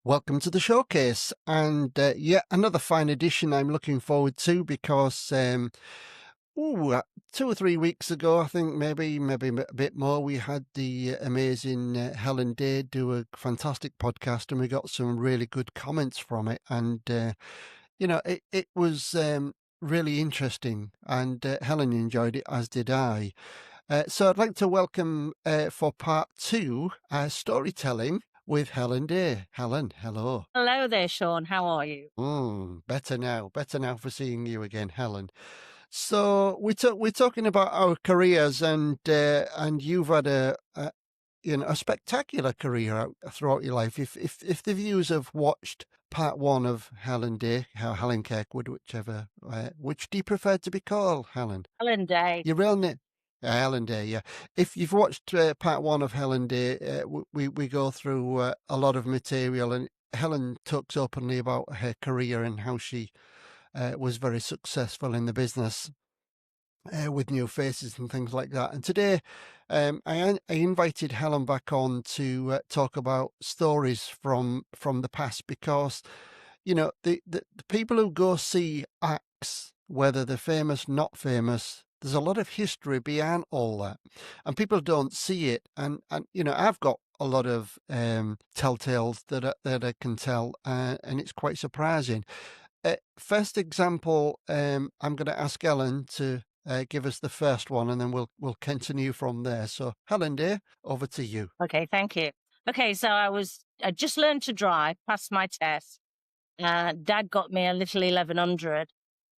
Welcome to the showcase, and yet another fine edition I'm looking forward to because 2 or 3 weeks ago, I think maybe a bit more, we had the amazing Helen Day do a fantastic podcast, and we got some really good comments from it, and it was really interesting, and Helen enjoyed it, as did I. So I'd like to welcome for part two storytelling with Helen Day. Helen, hello. Hello there, Sean. How are you? Better now for seeing you again, Helen. So we're talking about our careers, and you've had a spectacular career throughout your life. If the viewers have watched part one of Helen Day, Helen Kirkwood, whichever, which do you prefer to be called, Helen? Helen Day. Your real name? Helen Day, yeah. If you've watched part one of Helen Day, we go through a lot of material, and Helen talks openly about her career and how she was very successful in the business with new faces and things like that. And today, I invited Helen back on to talk about stories from the past, because the people who go see acts, whether they're famous, not famous, there's a lot of history behind all that, and people don't see it. And I've got a lot of telltales that I can tell, and it's quite surprising. First example, I'm going to ask Ellen to give us the first one, and then we'll continue from there. So, Helen, dear, over to you. Okay, thank you. Okay, so I just learned to drive, passed my test. Dad got me a little 1100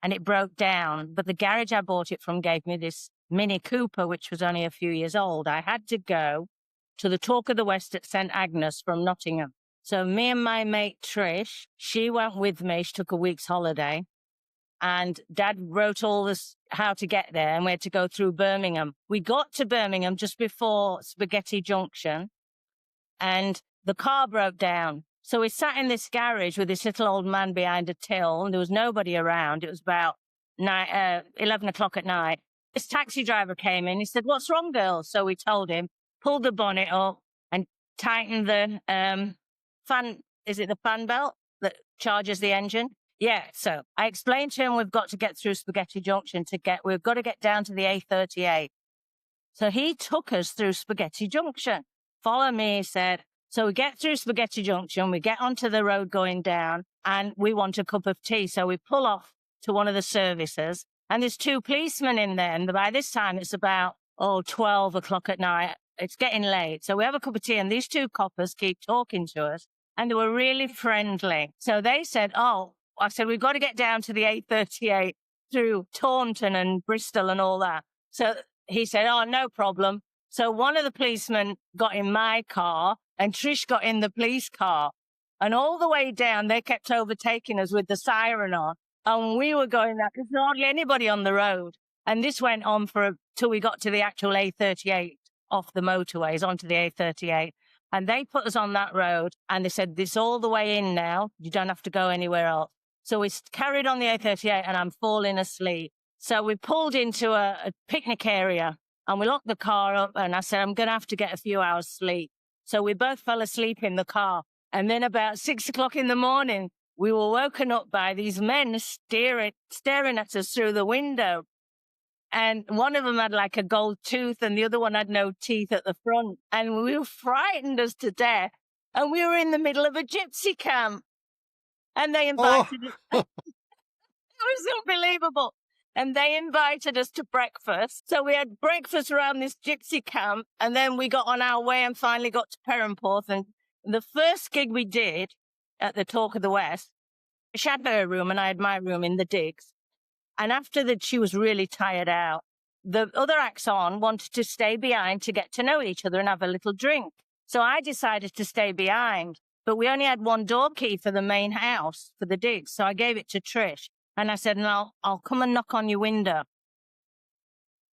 and it broke down, but the garage I bought it from gave me this Mini Cooper, which was only a few years old. I had to go to the Talk of the West at St Agnes from Nottingham. So me and my mate Trish, she went with me. She took a week's holiday, and Dad wrote all this, how to get there, and we had to go through Birmingham. We got to Birmingham just before Spaghetti Junction, and the car broke down. So we sat in this garage with this little old man behind a till, and there was nobody around. It was about 11 o'clock at night. This taxi driver came in. He said, "What's wrong, girl?" So we told him, pulled the bonnet up and tightened the fan. Is it the fan belt that charges the engine? Yeah. So I explained to him, we've got to get through Spaghetti Junction we've got to get down to the A38. So he took us through Spaghetti Junction. Follow me, he said. So we get through Spaghetti Junction, we get onto the road going down, and we want a cup of tea. So we pull off to one of the services, and there's two policemen in there. And by this time, it's about, 12 o'clock at night. It's getting late. So we have a cup of tea, and these two coppers keep talking to us, and they were really friendly. So they said, I said, we've got to get down to the A38 through Taunton and Bristol and all that. So he said, no problem. So one of the policemen got in my car, and Trish got in the police car. And all the way down, they kept overtaking us with the siren on. And we were going that there's hardly anybody on the road. And this went on till we got to the actual A38 off the motorways onto the A38. And they put us on that road, and they said, "This all the way in now. You don't have to go anywhere else." So we carried on the A38, and I'm falling asleep. So we pulled into a picnic area, and we locked the car up, and I said, "I'm going to have to get a few hours sleep." So we both fell asleep in the car. And then about 6 o'clock in the morning, we were woken up by these men staring at us through the window. And one of them had like a gold tooth, and the other one had no teeth at the front. And we were frightened us to death. And we were in the middle of a gypsy camp. And they invited us. It was unbelievable. And they invited us to breakfast. So we had breakfast around this gypsy camp, and then we got on our way and finally got to Perranporth. And the first gig we did at the Talk of the West, she had her room and I had my room in the digs. And after that, she was really tired out. The other acts on wanted to stay behind to get to know each other and have a little drink. So I decided to stay behind, but we only had one door key for the main house for the digs. So I gave it to Trish. And I said, "No, I'll come and knock on your window."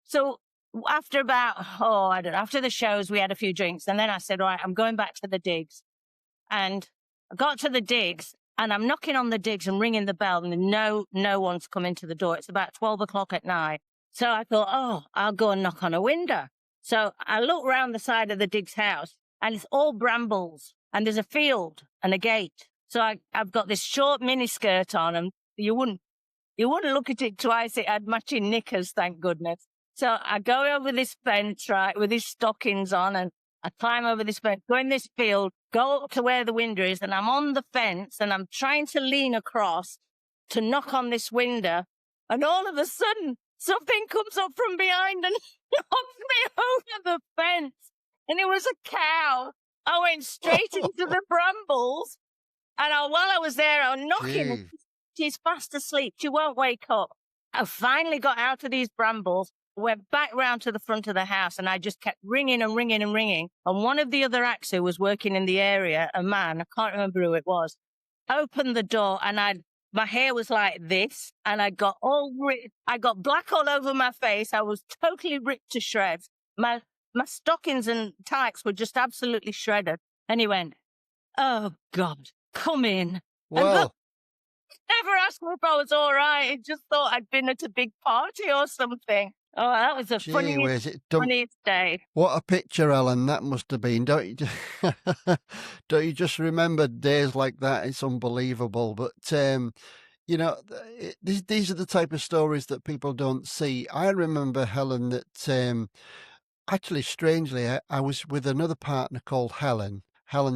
So after after the shows, we had a few drinks. And then I said, "All right, I'm going back to the digs." And I got to the digs, and I'm knocking on the digs and ringing the bell, and no one's coming to the door. It's about 12 o'clock at night. So I thought, I'll go and knock on a window. So I looked round the side of the digs house, and it's all brambles. and there's a field and a gate. So I've got this short mini skirt on, and you wouldn't look at it twice. It had matching knickers, thank goodness. So I go over this fence, right, with these stockings on, and I climb over this fence, go in this field, go up to where the window is, and I'm on the fence, and I'm trying to lean across to knock on this window, and all of a sudden, something comes up from behind and knocks me over the fence, and it was a cow. I went straight into the brambles, and while I was there, I was knocking. Gee. She's fast asleep. She won't wake up. I finally got out of these brambles, went back round to the front of the house, and I just kept ringing and ringing and ringing. And one of the other acts who was working in the area, a man, I can't remember who it was, opened the door, and my hair was like this, and I got black all over my face. I was totally ripped to shreds. My stockings and tights were just absolutely shredded. And he went, "Oh God, come in." Well, Never asked me if I was all right. He just thought I'd been at a big party or something. Oh, that was the gee whiz, funniest day. what a picture, Helen, that must have been. Don't you just remember days like that? It's unbelievable. But you know, these are the type of stories that people don't see. I remember, Helen, that actually, strangely, I was with another partner called Helen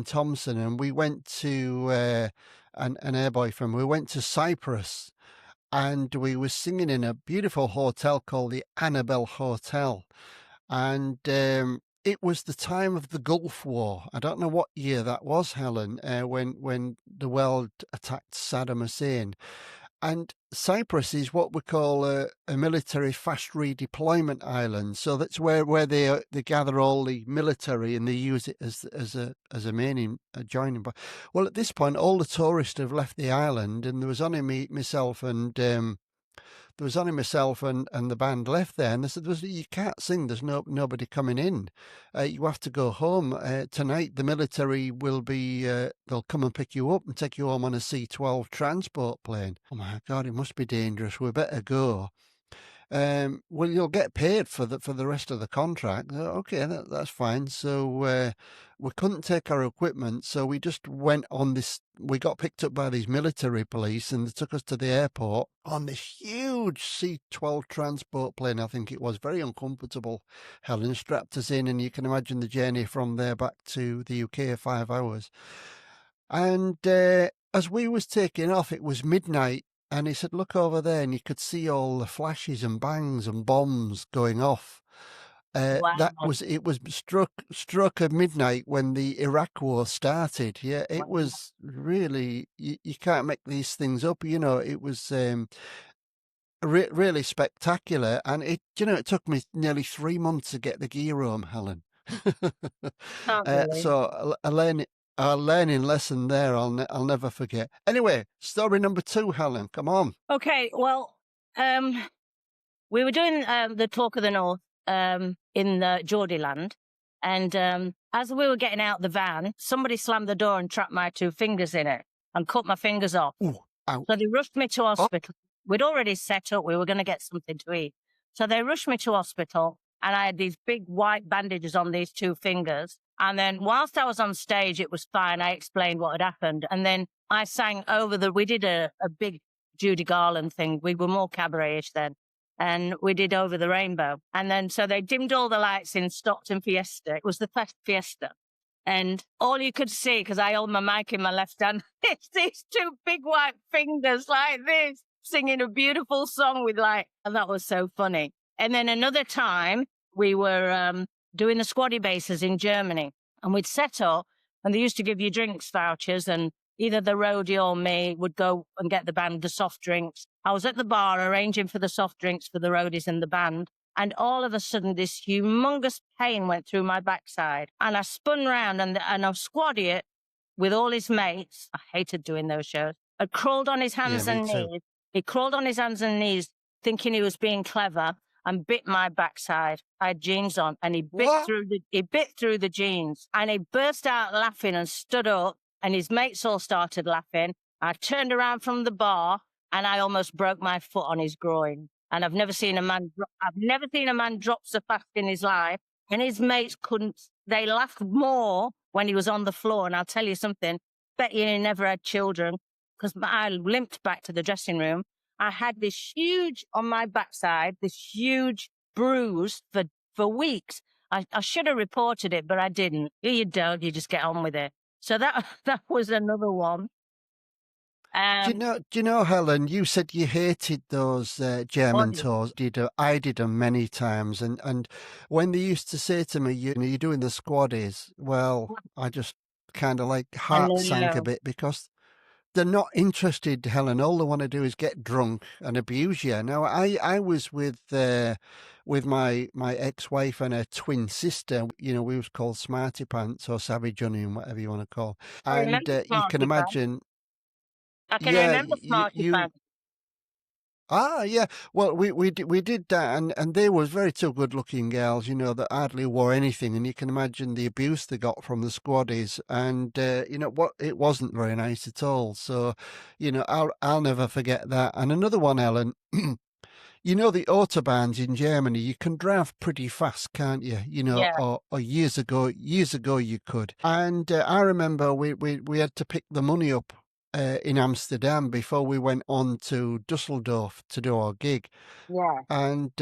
Thompson, and we went to and her boyfriend. We went to Cyprus, and we were singing in a beautiful hotel called the Annabelle Hotel, and it was the time of the Gulf War. I don't know what year that was, Helen, when the world attacked Saddam Hussein. And Cyprus is what we call a military fast redeployment island. So that's where they gather all the military, and they use it as a main adjoining. But well, at this point, all the tourists have left the island, and there was only myself and the band left there, and they said, "You can't sing. There's nobody coming in. You have to go home tonight. The military will be. They'll come and pick you up and take you home on a C-12 transport plane." Oh my God, it must be dangerous. We better go. Well, you'll get paid for the rest of the contract. Okay, that's fine. So we couldn't take our equipment, so we just went on this. We got picked up by these military police, and they took us to the airport on this huge C-12 transport plane. I think it was very uncomfortable. Helen strapped us in, and you can imagine the journey from there back to the UK, 5 hours. And as we was taking off, it was midnight. And he said, "Look over there," and you could see all the flashes and bangs and bombs going off. Wow. It was struck at midnight when the Iraq War started. Yeah, it was really, you can't make these things up. You know, it was really spectacular. And it took me nearly 3 months to get the gear home, Helen. Really. So a learning lesson there I'll never forget. Anyway, story number 2, Helen, come on. Okay, well, we were doing the Talk of the North in Geordieland, and as we were getting out the van, somebody slammed the door and trapped my 2 fingers in it and cut my fingers off. Ooh, ouch. So they rushed me to hospital. We'd already set up. We were going to get something to eat. So they rushed me to hospital, and I had these big white bandages on these 2 fingers. And then whilst I was on stage, it was fine. I explained what had happened. And then I sang we did a big Judy Garland thing. We were more cabaret-ish then. And we did Over the Rainbow. And then so they dimmed all the lights in Stockton Fiesta. It was the Fiesta. And all you could see, because I held my mic in my left hand, it's these 2 big white fingers like this, singing a beautiful song and that was so funny. And then another time we were doing the squaddy bases in Germany, and we'd set up, and they used to give you drinks vouchers, and either the roadie or me would go and get the band the soft drinks. I was at the bar arranging for the soft drinks for the roadies and the band, and all of a sudden this humongous pain went through my backside, and I spun round, and a squaddy it with all his mates. I hated doing those shows. Had crawled on his hands and knees. He crawled on his hands and knees thinking he was being clever, and bit my backside. I had jeans on, and he bit through the jeans, and he burst out laughing and stood up, and his mates all started laughing. I turned around from the bar, and I almost broke my foot on his groin. And I've never seen a man drop so fast in his life. And his mates they laughed more when he was on the floor. And I'll tell you something, bet you he never had children, because I limped back to the dressing room. I had this huge, on my backside, this huge bruise for weeks. I should have reported it, but I didn't. You don't, you just get on with it. So that that was another one. Do you know, Helen? You said you hated those German Body. tours. I did them many times, and when they used to say to me, you're doing the squaddies, well, I just kind of like heart sank a Hello. bit because they're not interested, Helen. All they want to do is get drunk and abuse you. Now, I was with my ex-wife and her twin sister. You know, we was called Smarty Pants or Savage Onion, whatever you want to call. I And remember you can Smarty Pants. imagine, I can yeah, remember Smarty you Pants. yeah. Well, we did that, and they was very two good-looking girls, you know, that hardly wore anything, and you can imagine the abuse they got from the squaddies, and you know what, it wasn't very nice at all. So, you know, I'll never forget that. And another one, Ellen. You know, the autobahns in Germany, you can drive pretty fast, can't you? You know, Yeah, or years ago you could. And I remember we had to pick the money up in Amsterdam before we went on to Dusseldorf to do our gig. yeah, And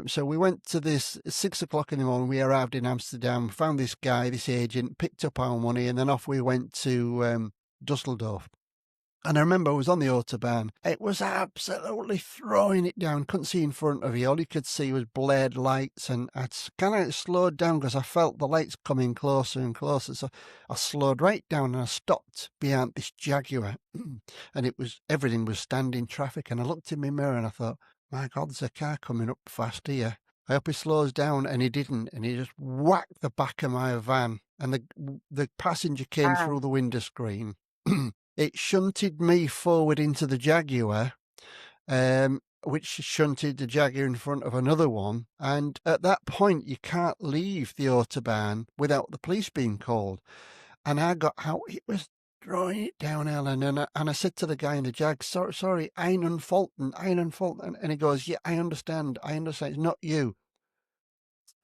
so we went to this 6 o'clock in the morning. We arrived in Amsterdam, found this guy, this agent, picked up our money, and then off we went to Dusseldorf. And I remember I was on the Autobahn. It was absolutely throwing it down. Couldn't see in front of you. All you could see was blared lights. And I'd kind of slowed down because I felt the lights coming closer and closer. So I slowed right down and I stopped behind this Jaguar. And everything was standing traffic. And I looked in my mirror and I thought, my God, there's a car coming up fast here. I hope he slows down. And he didn't. And he just whacked the back of my van. And the passenger came ah, through the window screen. It shunted me forward into the Jaguar, which shunted the Jaguar in front of another one. And at that point, you can't leave the Autobahn without the police being called. And I got out. It was throwing it down, Ellen. And I said to the guy in the Jag, sorry, einen Faulten. And he goes, yeah, I understand. It's not you.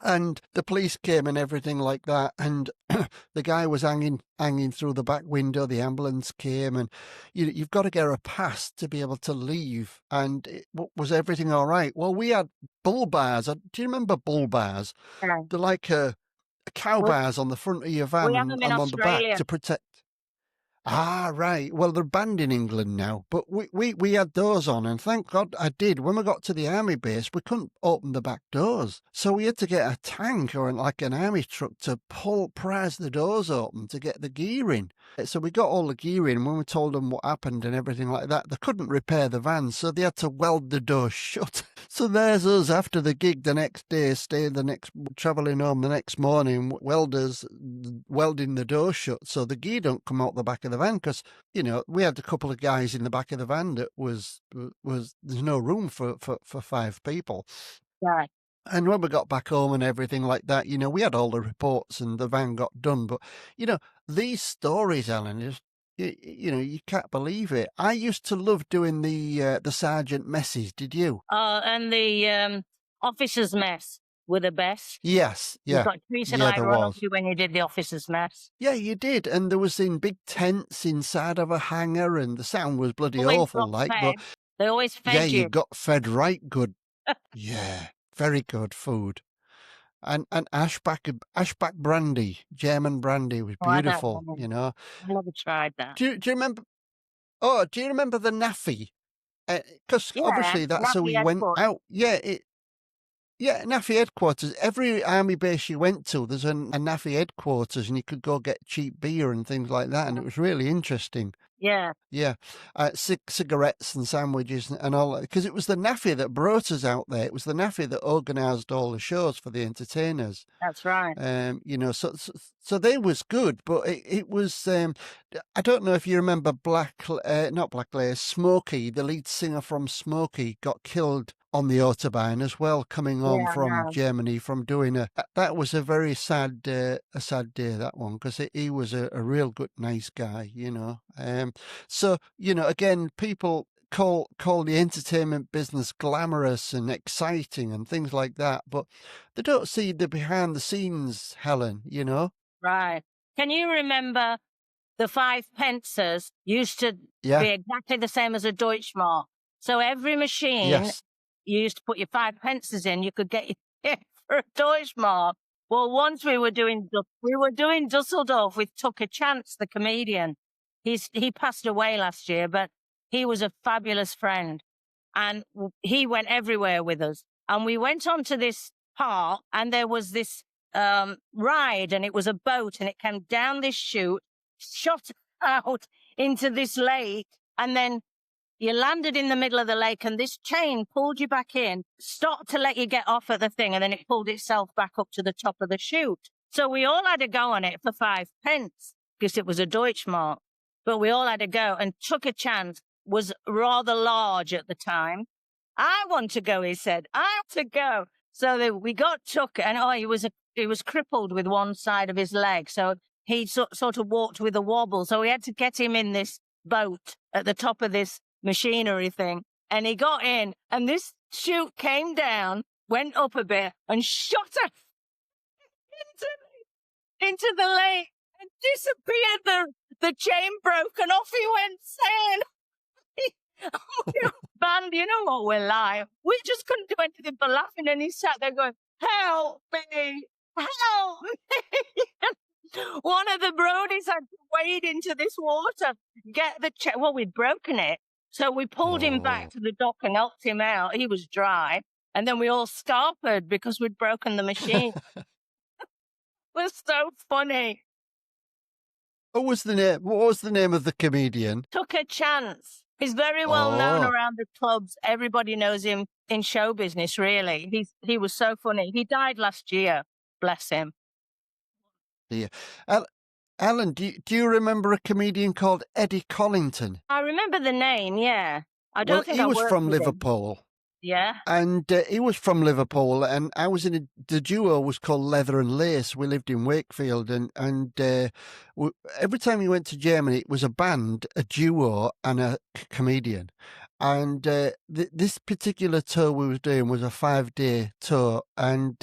And the police came and everything like that. And the guy was hanging through the back window. The ambulance came, and you've got to get a pass to be able to leave. And was everything all right? Well, we had bull bars. Do you remember bull bars? yeah. They're like a cow We, bars on the front of your we van have them in and on the back Australia. to protect. Ah, right. Well, they're banned in England now, but we had those on, and thank God I did. When we got to the army base, we couldn't open the back doors, so we had to get a tank or like an army truck to prise the doors open to get the gear in. So we got all the gear in. When we told them what happened and everything like that, they couldn't repair the van, so they had to weld the door shut. So there's us after the gig the next day, travelling home the next morning, welders welding the door shut so the gear don't come out the back of the van, because, you know, we had a couple of guys in the back of the van that was there's no room for 5 people. Right. And when we got back home and everything like that, you know, we had all the reports and the van got done. But, you know, these stories, Ellen, is, you know, you can't believe it. I used to love doing the sergeant messes. Did you? And the officers' mess were the best. Yes. You Yeah. got treated Yeah, like there was. royalty when you did the officers' mess. Yeah, you did. And there was in big tents inside of a hangar, and the sound was bloody Always awful, got like, but fed. They always yeah, fed you you. got fed right good. Yeah, very good food. And Ashback brandy, German brandy was Oh, I don't beautiful, know. you know. I never tried that. Do you remember? Oh, do you remember the naffy? Because Yeah, obviously that's how nappy we went headquarters. out. Yeah, NAFI headquarters. Every army base you went to, there's a NAFI headquarters, and you could go get cheap beer and things like that, and it was really interesting. Yeah, Yeah, cigarettes and sandwiches and all that, because it was the NAFI that brought us out there. It was the NAFI that organised all the shows for the entertainers. that's right. You know, so they was good, but it was. I don't know if you remember not Black Lace, Smokey, the lead singer from Smokey, got killed on the Autobahn as well, coming home Yeah, from no. Germany from doing that was a very sad day, that one, because he was a real good, nice guy, you know. So, you know, again, people call the entertainment business glamorous and exciting and things like that, but they don't see the behind the scenes, Helen, you know. Right. Can you remember the 5 pences used to Yeah. be exactly the same as a Deutschmark? So every machine Yes. you used to put your 5 pences in, you could get it for a Deutschmark. Well, once we were doing Dusseldorf with Tucker Chance, the comedian. He passed away last year, but he was a fabulous friend, and he went everywhere with us. And we went onto this park, and there was this ride, and it was a boat, and it came down this chute, shot out into this lake, and then you landed in the middle of the lake, and this chain pulled you back in, stopped to let you get off at the thing, and then it pulled itself back up to the top of the chute. So we all had a go on it for 5 pence, because it was a Deutschmark. But we all had a go, and Tucker Chance was rather large at the time. I want to go, he said. I want to go. So we got Tucker, and he was crippled with one side of his leg, so he sort of walked with a wobble. So we had to get him in this boat at the top of this machinery thing, and he got in, and this chute came down, went up a bit, and shot her into the lake, and disappeared. The chain broke, and off he went sailing. Band, you know what we're like. We just couldn't do anything but laughing, and he sat there going, "Help me! Help me!" One of the Brodies had to wade into this water, get the chain. Well, we'd broken it. So we pulled him back to the dock and helped him out. He was dry. And then we all scarpered because we'd broken the machine. It was so funny. What was the name of the comedian? Tucker Chance. He's very well known around the clubs. Everybody knows him in show business, really. He was so funny. He died last year. Bless him. Yeah. Alan, do you remember a comedian called Eddie Collington? I remember the name, yeah. I don't think he I was worked from with him. Liverpool. Yeah. And he was from Liverpool, and I was in the duo was called Leather and Lace. We lived in Wakefield, and every time we went to Germany, it was a band, a duo, and a comedian. And this particular tour we was doing was a 5-day tour, and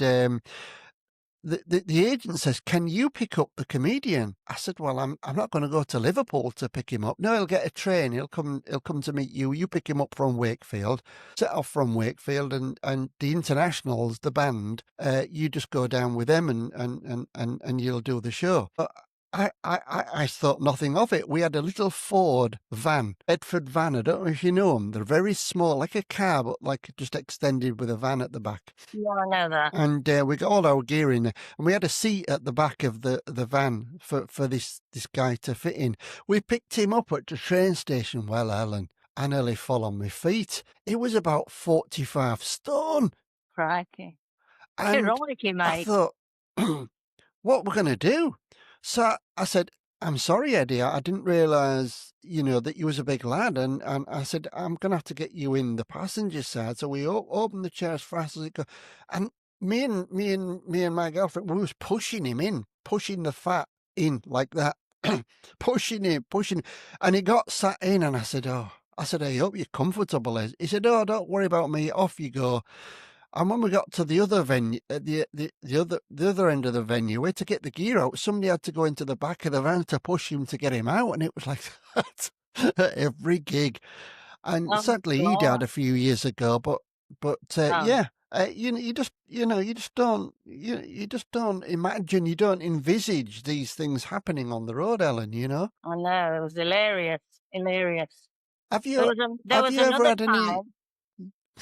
the agent says, "Can you pick up the comedian?" I said, "Well, I'm not going to go to Liverpool to pick him up. No, he'll get a train. He'll come to meet you. You pick him up from Wakefield, set off from Wakefield, and the Internationals, the band, you just go down with them and you'll do the show." But I thought nothing of it. We had a little Ford van, Bedford van. I don't know if you know them. They're very small, like a car, but like just extended with a van at the back. Yeah, I know that. And we got all our gear in there, and we had a seat at the back of the van for this guy to fit in. We picked him up at the train station. Well, Helen, I nearly fell on my feet. It was about 45 stone. Crikey. And Crikey, mate. I thought, what we're going to do? So I said, "I'm sorry, Eddie, I didn't realise, that you was a big lad." And I said, "I'm going to have to get you in the passenger side." So we opened the chair as fast as it could. And me and my girlfriend, we was pushing him in, pushing the fat in like that, pushing him. And he got sat in, and I said, "I hope you're comfortable." He said, "Oh, don't worry about me, off you go." And when we got to the other venue, the other end of the venue, we had to get the gear out. Somebody had to go into the back of the van to push him to get him out, and it was like that at every gig. And sadly, he died a few years ago. But yeah, you just don't imagine, you don't envisage these things happening on the road, Ellen. I know, it was hilarious. Have you ever had any?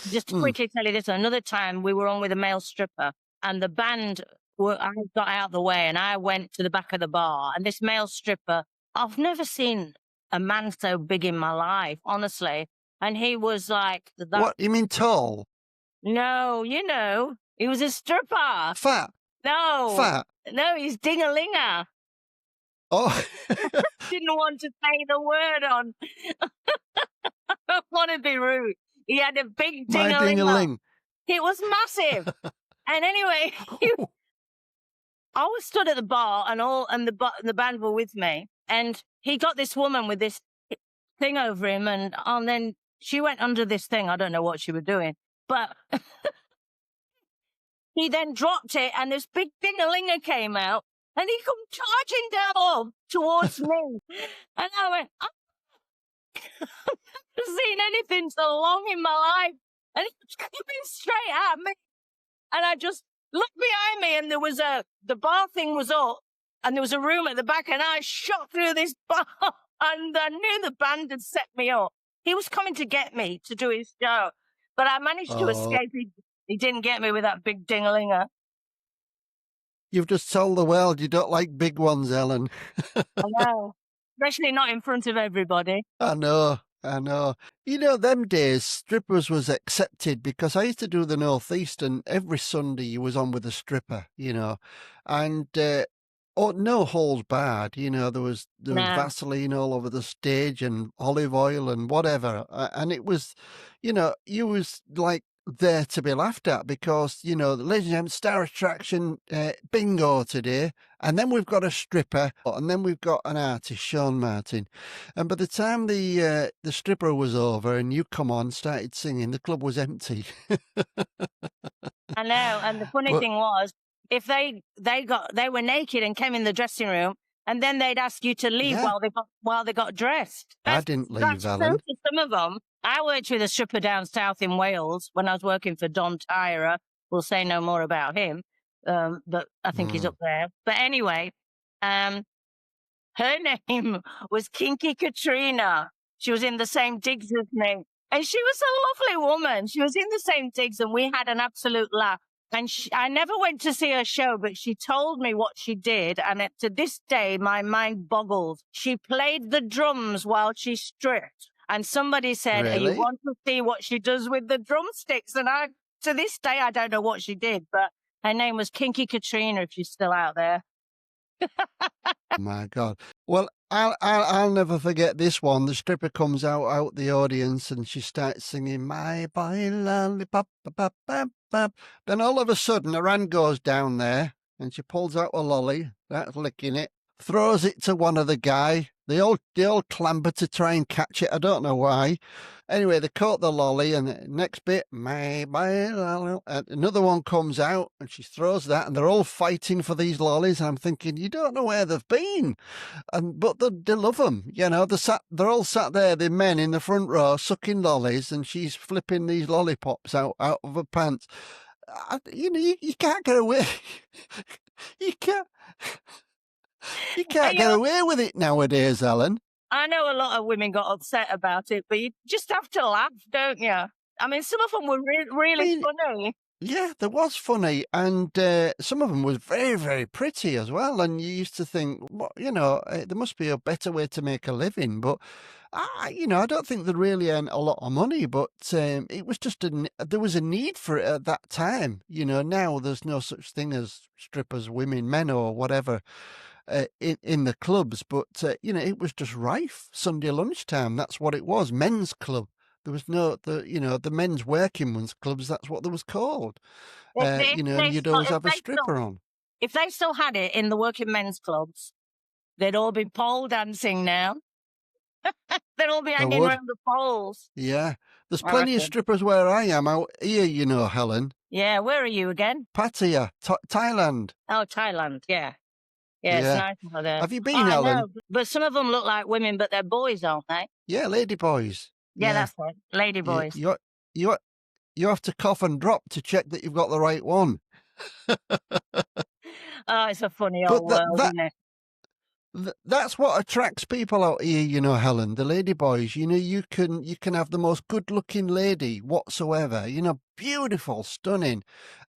Just to quickly tell you this, another time we were on with a male stripper, and the band, I got out of the way, and I went to the back of the bar, and this male stripper, I've never seen a man so big in my life, honestly. And he was like... What, you mean tall? No, he was a stripper. Fat? No. Fat? No, he's ding-a-linger. Oh. Didn't want to say the word on. I don't want to be rude. He had a big ding-a-ling. It was massive. And anyway, I was stood at the bar, and the band were with me. And he got this woman with this thing over him, and then she went under this thing. I don't know what she was doing, but he then dropped it, and this big ding-a-linger came out, and he come charging down towards me. And I went, I've never seen anything so long in my life. And he was coming straight at me. And I just looked behind me, and the bar thing was up, and there was a room at the back, and I shot through this bar, and I knew the band had set me up. He was coming to get me to do his show, but I managed to escape. He didn't get me with that big ding-a-linger. You've just told the world you don't like big ones, Helen. I know, especially not in front of everybody. I know. You know, them days, strippers was accepted because I used to do the North East, and every Sunday you was on with a stripper, you know, and no holds barred, you know, there was No. Vaseline all over the stage and olive oil and whatever, and it was, you know, you was like there to be laughed at because, you know, the ladies and gentlemen, star attraction bingo today, and then we've got a stripper, and then we've got an artist, Sean Martin. And by the time the stripper was over and you come on, started singing, the club was empty. I know, and the funny thing was, if they were naked and came in the dressing room, and then they'd ask you to leave while they got dressed. I didn't leave, that's Helen. true for some of them. I worked with a stripper down south in Wales when I was working for Don Tyra. We'll say no more about him, but I think he's up there. But anyway, her name was Kinky Katrina. She was in the same digs as me. And she was a lovely woman. She was in the same digs, and we had an absolute laugh. And I never went to see her show, but she told me what she did. And to this day, my mind boggles. She played the drums while she stripped. And somebody said, Really? you want to see what she does with the drumsticks? And to this day, I don't know what she did, but her name was Kinky Katrina, if she's still out there. My God. Well, I'll never forget this one. The stripper comes out the audience, and she starts singing "My Boy Lollipop." Then all of a sudden, her hand goes down there, and she pulls out a lolly, that's licking it, throws it to one of the guy. They all clamber to try and catch it. I don't know why. Anyway, they caught the lolly, and the next bit, my lolly, and another one comes out, and she throws that, and they're all fighting for these lollies. And I'm thinking, you don't know where they've been, but they love them. You know, they're all sat there, the men in the front row sucking lollies, and she's flipping these lollipops out of her pants. You can't get away. You can't. You can't get away with it nowadays, Helen. I know a lot of women got upset about it, but you just have to laugh, don't you? I mean, some of them were really funny. Yeah, there was funny, and some of them was very, very pretty as well. And you used to think, well, you know, there must be a better way to make a living. But I don't think they really earned a lot of money. But it was just there was a need for it at that time. You know, now there's no such thing as strippers, women, men, or whatever. In the clubs, but it was just rife. Sunday lunchtime, that's what it was. Men's club. There was the men's working ones clubs. That's what there was called. And you'd always have a stripper on. If they still had it in the working men's clubs, they'd all be pole dancing now. They'd all be hanging around the poles. Yeah, there's plenty of strippers where I am out here. You know, Helen. Yeah, where are you again? Pattaya, Thailand. Oh, Thailand. Yeah. Yeah, it's nice over there. Have you been, Helen? No, but some of them look like women, but they're boys, aren't they? Yeah, lady boys. Yeah, that's right. Lady boys. You have to cough and drop to check that you've got the right one. Oh, it's a funny old world, isn't it? That's what attracts people out here, you know, Helen. The lady boys. You know, you can have the most good-looking lady whatsoever. You know, beautiful, stunning.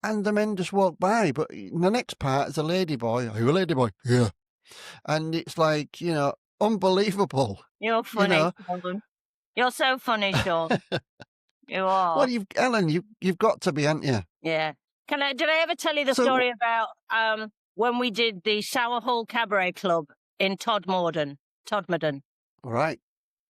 And the men just walk by, but the next part is a lady boy. Are you a lady boy? Yeah. And it's like, you know, unbelievable. You're funny, Sean. You're so funny, Sean. You are. Well, Helen, you've got to be, haven't you? Yeah. Did I ever tell you the story about when we did the Sour Hall Cabaret Club in Todmorden? Right.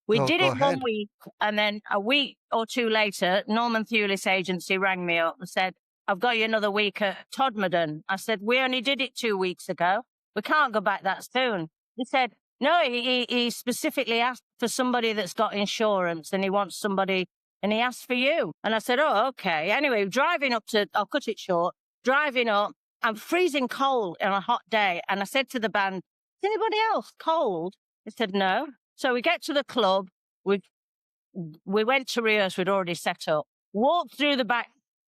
We did it 1 week, and then a week or two later, Norman Thewlis Agency rang me up and said, I've got you another week at Todmorden. I said, we only did it 2 weeks ago. We can't go back that soon. He said, no, he specifically asked for somebody that's got insurance, and he wants somebody, and he asked for you. And I said, oh, okay. Anyway, driving up I'll cut it short, driving up, I'm freezing cold on a hot day. And I said to the band, is anybody else cold? They said, no. So we get to the club. We went to rehearse. We'd already set up. Walked through the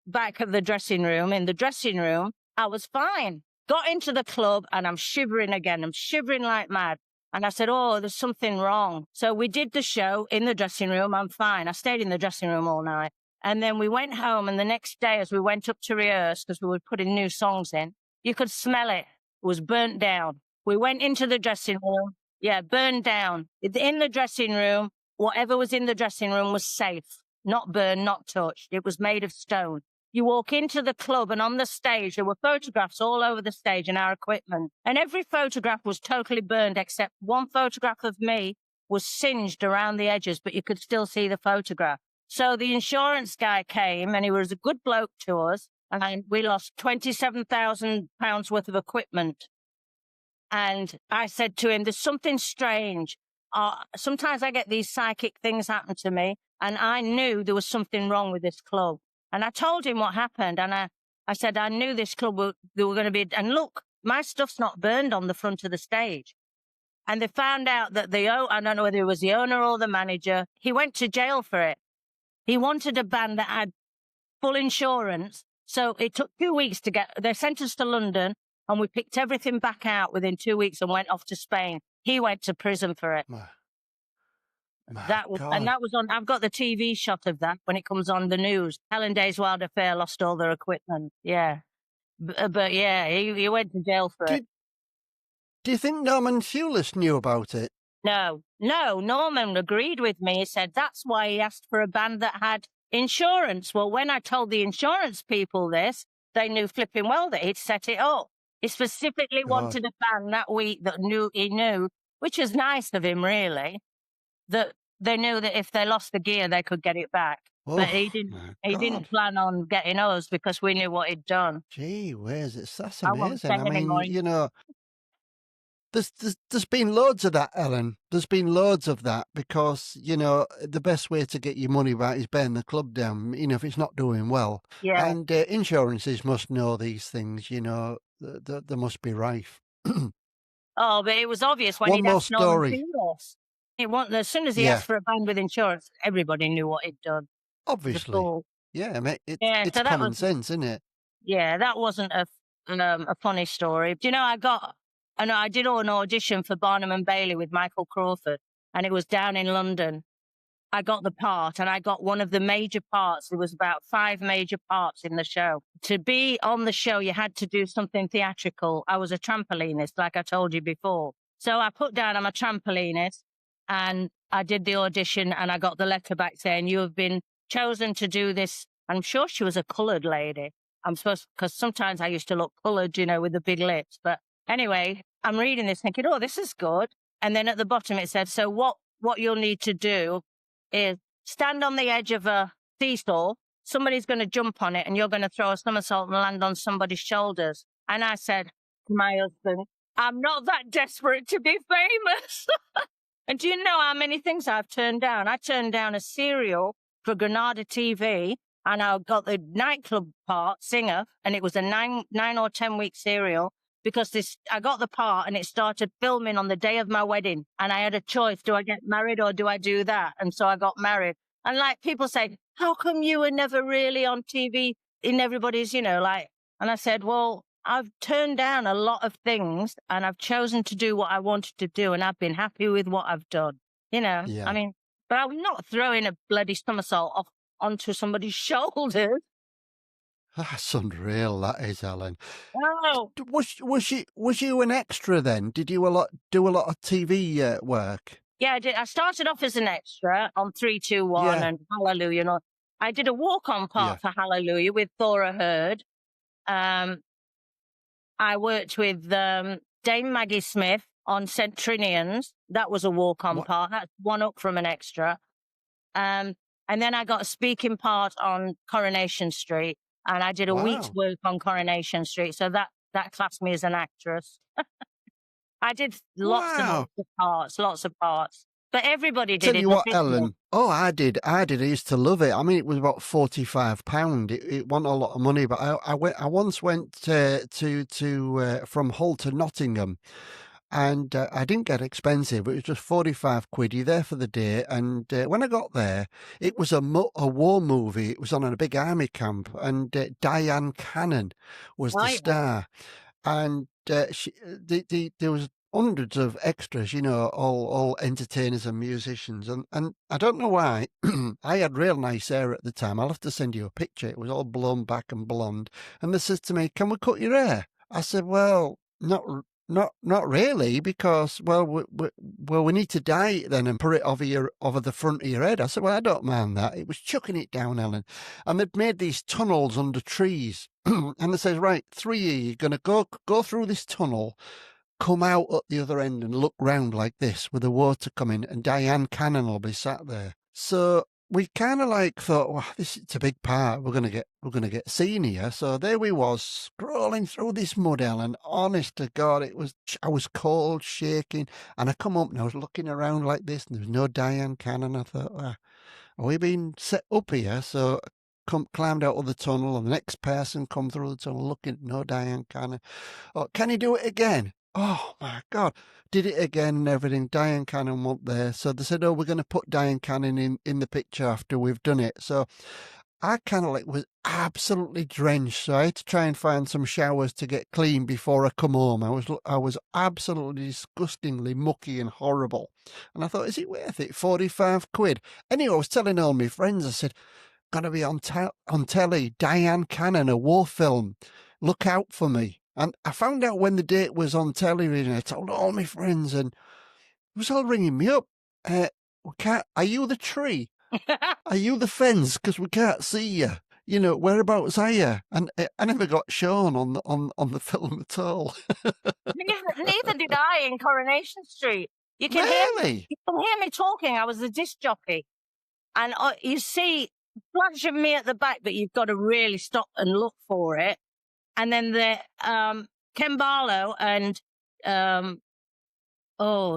back of the dressing room. In the dressing room, I was fine. Got into the club and I'm shivering again. I'm shivering like mad. And I said, oh, there's something wrong. So we did the show in the dressing room. I'm fine. I stayed in the dressing room all night. And then we went home. And the next day, as we went up to rehearse, because we were putting new songs in, you could smell it. It was burnt down. We went into the dressing room. Yeah, burned down. In the dressing room, whatever was in the dressing room was safe. Not burned, not touched. It was made of stone. You walk into the club and on the stage, there were photographs all over the stage and our equipment. And every photograph was totally burned except one photograph of me was singed around the edges, but you could still see the photograph. So the insurance guy came and he was a good bloke to us. And we lost £27,000 worth of equipment. And I said to him, there's something strange. Sometimes I get these psychic things happen to me. And I knew there was something wrong with this club. And I told him what happened. And I said, I knew this club they were going to be. And look, my stuff's not burned on the front of the stage. And they found out that I don't know whether it was the owner or the manager, he went to jail for it. He wanted a band that had full insurance. So it took 2 weeks to they sent us to London and we picked everything back out within 2 weeks and went off to Spain. He went to prison for it. That was on. I've got the TV shot of that when it comes on the news. Helen Day's Wild Affair lost all their equipment. Yeah, but yeah, he went to jail for it. Do you think Norman Thewlis knew about it? No. Norman agreed with me. He said that's why he asked for a band that had insurance. Well, when I told the insurance people this, they knew flipping well that he'd set it up. He specifically wanted a band that week that he knew, which was nice of him, really. That they knew that if they lost the gear, they could get it back. Oh, but he didn't plan on getting us because we knew what he'd done. Gee whiz, that's amazing. I mean, anymore. you know, there's been loads of that, Ellen. There's been loads of that because, you know, the best way to get your money back is burn the club down, you know, if it's not doing well. Yeah. And insurances must know these things, you know, they must be rife. Oh, but it was obvious when One he'd more asked Norman story. As soon as he asked for a band with insurance, everybody knew what he'd done. Obviously. Yeah, mate, it's so common sense, isn't it? Yeah, that wasn't a funny story. Do you know, I did an audition for Barnum and Bailey with Michael Crawford, and it was down in London. I got the part, and I got one of the major parts. There was about 5 major parts in the show. To be on the show, you had to do something theatrical. I was a trampolinist, like I told you before. So I put down, I'm a trampolinist, and I did the audition, and I got the letter back saying, you have been chosen to do this. I'm sure she was a coloured lady. Because sometimes I used to look coloured, you know, with the big lips. But anyway, I'm reading this thinking, oh, this is good. And then at the bottom it said, so what you'll need to do is stand on the edge of a seesaw. Somebody's going to jump on it and you're going to throw a somersault and land on somebody's shoulders. And I said to my husband, I'm not that desperate to be famous. And do you know how many things I've turned down? I turned down a serial for Granada TV and I got the nightclub part, singer, and it was a 9 or 10 week serial. Because I got the part and it started filming on the day of my wedding. And I had a choice. Do I get married or do I do that? And so I got married. And like people say, how come you were never really on TV in everybody's, you know, like, and I said, well, I've turned down a lot of things and I've chosen to do what I wanted to do. And I've been happy with what I've done, you know, I mean, but I'm not throwing a bloody somersault off onto somebody's shoulders. That's unreal, that is, Helen. Oh. Was you an extra then? Did you do a lot of TV work? Yeah, I did. I started off as an extra on 3, 2, 1 and Hallelujah. And all. I did a walk-on part for Hallelujah with Thora Hird. I worked with Dame Maggie Smith on Centrinians. That was a walk-on part. That's one up from an extra. And then I got a speaking part on Coronation Street. And I did a week's work on Coronation Street. So that classed me as an actress. I did lots of parts. But everybody Tell did in you the what, business. Ellen. Oh, I did. I used to love it. I mean, it was about £45. It wasn't a lot of money, but I once went from Hull to Nottingham, and I didn't get expensive. It was just 45 quid. You're there for the day, and when I got there, it was a war movie. It was on a big army camp, and Diane Cannon was the Right. star, and there was hundreds of extras, all entertainers and musicians, and I don't know why. I had real nice hair at the time. I'll have to send you a picture. It was all blown back and blonde, and they said to me, "Can we cut your hair?" I said, "Well, not really, because we need to dye it then and put it over the front of your head." I said, "Well, I don't mind that." It was chucking it down, Ellen, and they'd made these tunnels under trees, and they says, "Right, 3 of you, you're gonna go through this tunnel, come out at the other end and look round like this with the water coming, and Diane Cannon will be sat there." So we kind of like thought, "Well, this is a big part. We're gonna get seen here." So there we was, scrolling through this mud, Ellen. Honest to God, I was cold, shaking, and I come up and I was looking around like this, and there was no Diane Cannon. I thought, "Well, are we being set up here?" So climbed out of the tunnel, and the next person come through the tunnel looking, no Diane Cannon. "Oh, can you do it again?" Oh my God. Did it again and everything. Diane Cannon wasn't there. So they said, "Oh, we're going to put Diane Cannon in the picture after we've done it." So I kind of like was absolutely drenched. So I had to try and find some showers to get clean before I come home. I was absolutely disgustingly mucky and horrible. And I thought, is it worth it? 45 quid. Anyway, I was telling all my friends, I said, "Gonna be on telly, Diane Cannon, a war film. Look out for me." And I found out when the date was on television. I told all my friends, and it was all ringing me up. We can't. Are you the tree? Are you the fence? Because we can't see you. Whereabouts are you? And I never got shown on the film at all. Neither did I in Coronation Street. You can hear Really? you can hear me talking. I was the disc jockey, and you see flash of me at the back, but you've got to really stop and look for it. And then the Ken Barlow and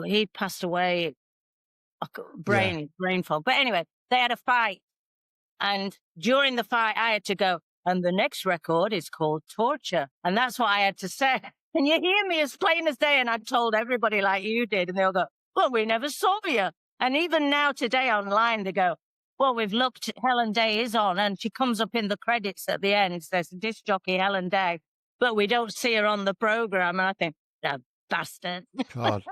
he passed away. Yeah. Brain fog. But anyway, they had a fight, and during the fight, I had to go. And the next record is called Torture, and that's what I had to say. And you hear me as plain as day, and I told everybody like you did, and they'll go, "Well, we never saw you." And even now today online, they go, "Well, we've looked. Helen Day is on, and she comes up in the credits at the end. There's disc jockey Helen Day, but we don't see her on the program." And I think, "The bastard." God.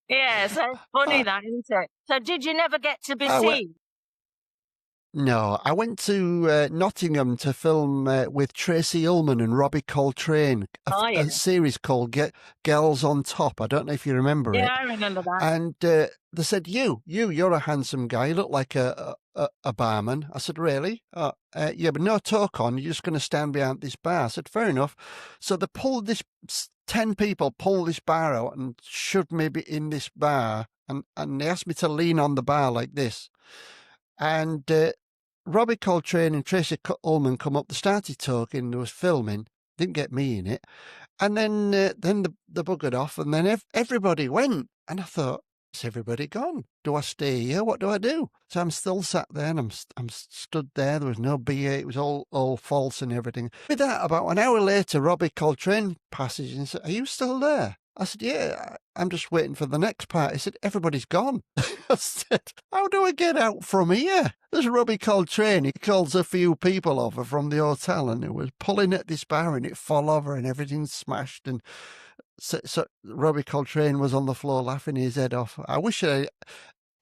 Yeah, so it's funny that, isn't it? So did you never get to be I went, seen? No, I went to Nottingham to film with Tracy Ullman and Robbie Coltrane, Oh, yeah. a series called Girls on Top. I don't know if you remember Yeah, it. I remember that. And they said, you're a handsome guy. You look like a barman." I said, "Really?" "Oh, yeah, but no talk on. You're just going to stand behind this bar." I said, "Fair enough." So they pulled 10 people pulled this bar out and shoved me in this bar. And they asked me to lean on the bar like this. And Robbie Coltrane and Tracy Ullman come up. They started talking. There was filming. Didn't get me in it. And then the buggered off. And then everybody went. And I thought, is everybody gone? Do I stay here? What do I do? So I'm still sat there, and I'm stood there. There was no beer. It was all false and everything. With that, about an hour later, Robbie Coltrane passes and said, "Are you still there?" I said, "Yeah, I'm just waiting for the next part." He said, "Everybody's gone." I said, "How do I get out from here?" There's Robbie Coltrane. He calls a few people over from the hotel, and it was pulling at this bar, and it fell over, and everything smashed. And so Robbie Coltrane was on the floor laughing his head off.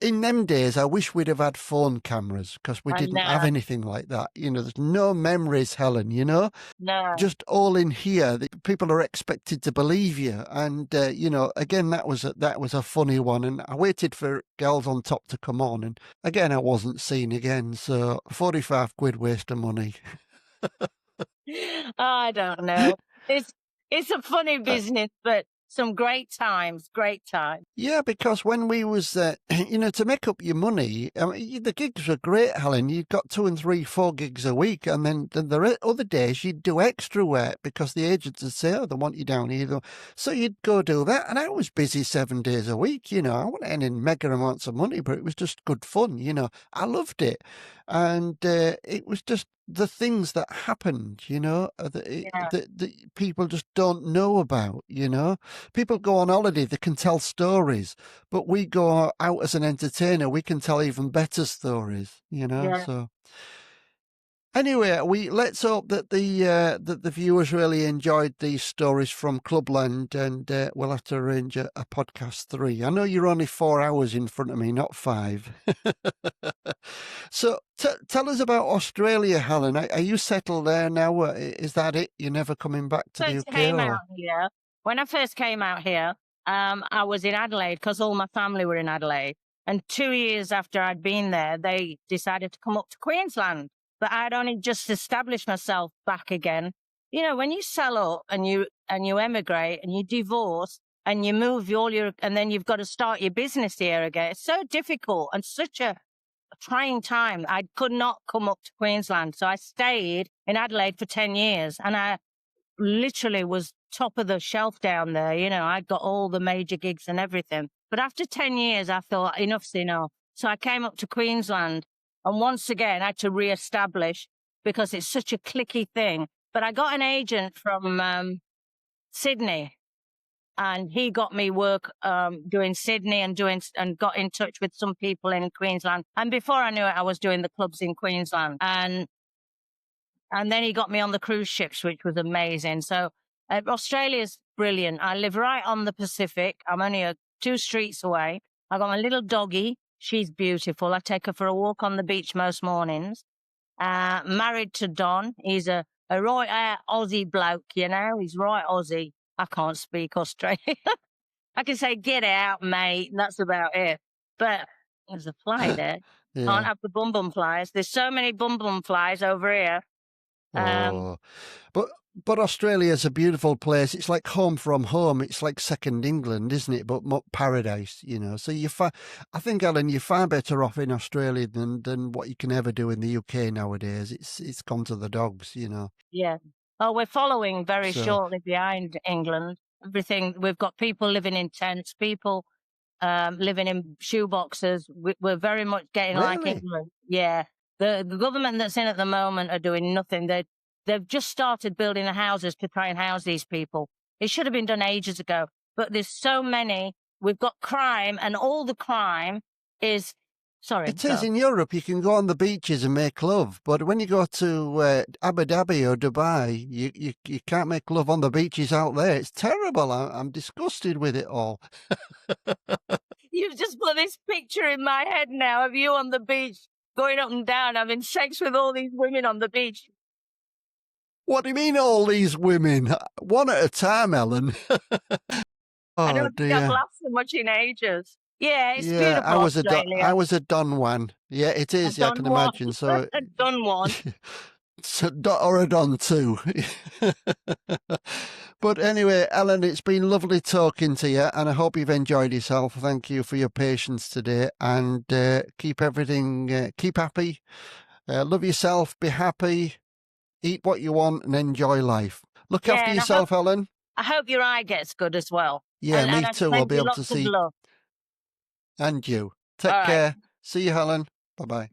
In them days, I wish we'd have had phone cameras, because we I didn't have know. anything like that. There's no memories, Helen, No. just all in here. People are expected to believe you. And, again, that was a funny one. And I waited for Girls on Top to come on. And again, I wasn't seen again. So 45 quid waste of money. I don't know. It's a funny Uh, business, but some great times, great times. Yeah, because when we was, to make up your money, I mean, the gigs were great, Helen. You got 2 and 3, 4 gigs a week, and then the other days you'd do extra work because the agents would say, "Oh, they want you down here," so you'd go do that. And I was busy 7 days a week. I wasn't earning mega amounts of money, but it was just good fun. I loved it, and it was just the things that happened. Yeah, That people just don't know about. People go on holiday, they can tell stories, but we go out as an entertainer, we can tell even better stories, yeah, so anyway, let's hope that the viewers really enjoyed these stories from Clubland, and we'll have to arrange a podcast 3. I know you're only 4 hours in front of me, not 5. So tell us about Australia, Helen. Are you settled there now? Is that it? You're never coming back to the first UK, came or? out here, when I first came out here, I was in Adelaide because all my family were in Adelaide. And 2 years after I'd been there, they decided to come up to Queensland. But I'd only just established myself back again. When you sell up and you emigrate and you divorce and you move and then you've got to start your business here again. It's so difficult and such a trying time. I could not come up to Queensland. So I stayed in Adelaide for 10 years, and I literally was top of the shelf down there. I got all the major gigs and everything. But after 10 years, I thought enough's enough. So I came up to Queensland, and once again, I had to reestablish because it's such a clicky thing. But I got an agent from Sydney, and he got me work doing Sydney and got in touch with some people in Queensland. And before I knew it, I was doing the clubs in Queensland. And then he got me on the cruise ships, which was amazing. So Australia's brilliant. I live right on the Pacific. I'm only 2 streets away. I got my little doggie. She's beautiful. I take her for a walk on the beach most mornings. Married to Don. He's a right Aussie bloke, He's right Aussie. I can't speak Australian. I can say, "Get out, mate." And that's about it. But there's a fly there. Can't Yeah. have the bum flies. There's so many bum flies over here. Oh, but Australia's a beautiful place. It's like home from home. It's like second England, isn't it? But paradise, So I think, Alan, you're far better off in Australia than what you can ever do in the UK nowadays. It's gone to the dogs. Yeah. Oh, we're following very So shortly behind England. Everything. We've got people living in tents, people living in shoeboxes. We're very much getting like really, England. Yeah. The government that's in at the moment are doing nothing. They've just started building the houses to try and house these people. It should have been done ages ago. But there's so many. We've got crime, and all the crime is. Sorry. it is in Europe. You can go on the beaches and make love, but when you go to Abu Dhabi or Dubai, you can't make love on the beaches out there. It's terrible. I'm disgusted with it all. You've just put this picture in my head now of you on the beach going up and down, having sex with all these women on the beach. What do you mean, all these women? One at a time, Ellen. I Oh don't think I've dear. laughed so much in ages. Yeah, it's Yeah, beautiful, I Australia. was a Don Juan. Yeah, it I've is. Yeah, I done can one. imagine. So, I've done one. or a Don too. But anyway, Ellen, it's been lovely talking to you, and I hope you've enjoyed yourself. Thank you for your patience today, and keep everything, keep happy, love yourself, be happy, eat what you want, and enjoy life. Look after Yeah, and yourself, Ellen. I hope your eye gets good as well. Yeah, And me I too. I'll send be you able to lots of see. love. And you. All Take right. care. See you, Helen. Bye bye.